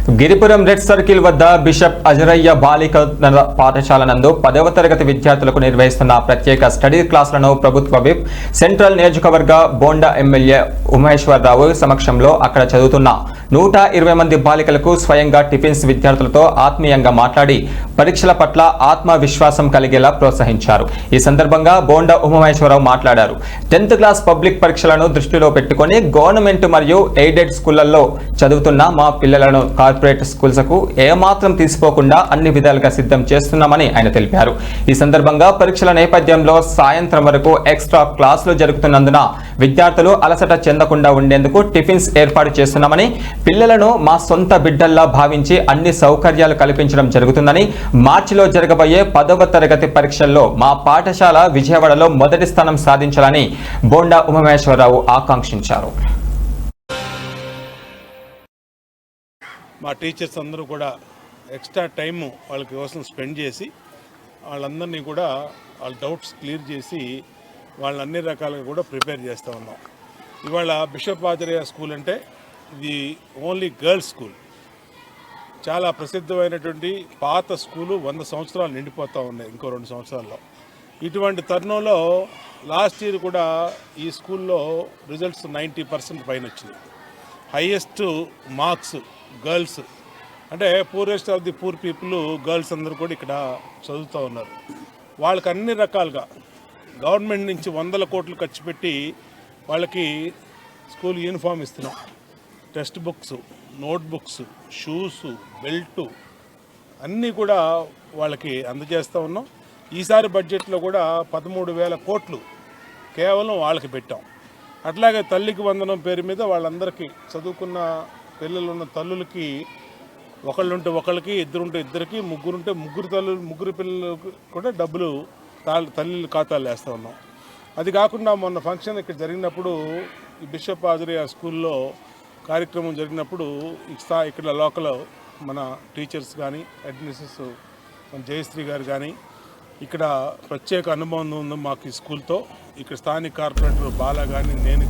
Giripuram red circle వద్ద bishop Azariah బాలికల పాఠశాల నందు 10వ తరగతి విద్యార్థులకు నిర్వహిస్తున్న ప్రత్యేక స్టడీ క్లాసులను ప్రభుత్వ విప్ సెంట్రల్ నియోజకవర్గ బోండా ఎమ్మెల్యే ఉమేశ్వరరావు సమక్షంలో అక్కడ చదువుతున్న 120 మంది బాలికలకు స్వయంగా టిఫిన్స్ విద్యార్థులతో ఆత్మీయంగా మాట్లాడి పరీక్షల పట్ల ఆత్మవిశ్వాసం కలిగేలా ప్రోత్సహించారు. ఈ సందర్భంగా బోండా ఉమేశ్వరరావు మాట్లాడారు. 10th క్లాస్ పబ్లిక్ పరీక్షలను దృష్టిలో పెట్టుకొని గవర్నమెంట్ మరియు ఎయిడెడ్ స్కూళ్లలో చదువుతున్న మా పిల్లలను కార్పొరేట్ స్కూల్స్ కు ఏమాత్రం తీసుకోకుండా అన్ని విధాలుగా సిద్ధం చేస్తున్నామని ఆయన తెలిపారు. ఈ సందర్భంగా పరీక్షల నేపథ్యంలో సాయంత్రం వరకు ఎక్స్ట్రా క్లాసులు జరుగుతున్నందున విద్యార్థులు అలసట చెందకుండా ఉండేందుకు టిఫిన్స్ ఏర్పాటు చేస్తున్నామని, పిల్లలను మా సొంత బిడ్డల్లా భావించి అన్ని సౌకర్యాలు కల్పించడం జరుగుతుందని, మార్చిలో జరగబోయే 10వ తరగతి పరీక్షల్లో మా పాఠశాల విజయవాడలో మొదటి స్థానం సాధించాలని బోండా ఉమేశ్వరరావు ఆకాంక్షించారు. మా టీచర్స్ అందరూ కూడా ఎక్స్ట్రా టైం వాళ్ళ కోసం స్పెండ్ చేసి వాళ్ళందరినీ కూడా వాళ్ళ డౌట్స్ క్లియర్ చేసి వాళ్ళని అన్ని రకాలుగా కూడా ప్రిపేర్ చేస్తూ ఉన్నాం. ఇవాళ బిషప్ ఆచార్య స్కూల్ అంటే ఇది ఓన్లీ గర్ల్స్ స్కూల్. చాలా ప్రసిద్ధమైనటువంటి పాత స్కూలు 100 సంవత్సరాలు నిండిపోతూ ఉన్నాయి ఇంకో 2 సంవత్సరాల్లో. ఇటువంటి తరుణంలో లాస్ట్ ఇయర్ కూడా ఈ స్కూల్లో రిజల్ట్స్ 90% పైన వచ్చినాయి. హైయెస్ట్ మార్క్స్ గర్ల్స్ అంటే poorest of the poor people girls అందరూ కూడా ఇక్కడ చదువుతూ ఉన్నారు. వాళ్ళకి అన్ని రకాలుగా గవర్నమెంట్ నుంచి 100 కోట్లు ఖర్చు పెట్టి వాళ్ళకి స్కూల్ యూనిఫామ్ ఇస్తున్నాం. Text books, note books, shoes, belt అన్నీ కూడా వాళ్ళకి అందజేస్తూ ఉన్నాం. ఈసారి బడ్జెట్లో కూడా 13,000 కోట్లు కేవలం వాళ్ళకి పెట్టాం. అట్లాగే తల్లికి వందనం పేరు మీద వాళ్ళందరికీ చదువుకున్న పిల్లలు ఉన్న తల్లులకి ఒకళ్ళుంటే ఒకళ్ళకి, ఇద్దరుంటే ఇద్దరికి, ముగ్గురుంటే ముగ్గురు పిల్లలకు కూడా డబ్బులు తల్లి ఖాతాలు వేస్తూ ఉన్నాం. అది కాకుండా మొన్న ఫంక్షన్ ఇక్కడ జరిగినప్పుడు ఈ బిషప్ ఆచార్య స్కూల్లో కార్యక్రమం జరిగినప్పుడు ఇక్కడ లోకల్ మన టీచర్స్ కానీ, అడ్మినిస్ట్రేటర్స్ మన జయశ్రీ గారు కానీ ఇక్కడ ప్రత్యేక అనుబంధం ఉంది మాకు ఈ స్కూల్తో. ఇక్కడ స్థానిక కార్పొరేటర్ బాలా కానీ, నేను